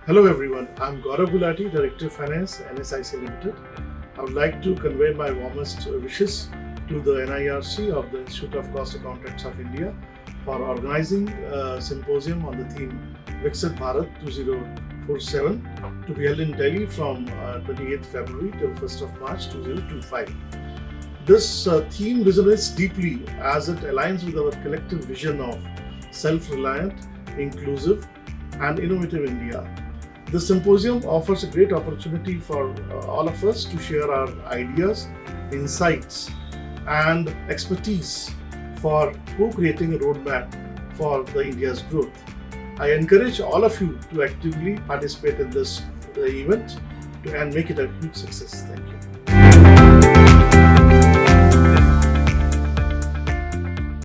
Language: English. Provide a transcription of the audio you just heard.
Hello everyone, I'm Gaurav Gulati, Director of Finance, NSIC Limited. I would like to convey my warmest wishes to the NIRC of the Institute of Cost Accountants of India for organizing a symposium on the theme Viksit Bharat 2047 to be held in Delhi from 28th February till 1st of March 2025. This theme resonates deeply as it aligns with our collective vision of self-reliant, inclusive and innovative India. The symposium offers a great opportunity for all of us to share our ideas, insights, and expertise for co-creating a roadmap for the India's growth. I encourage all of you to actively participate in this event and make it a huge success. Thank you.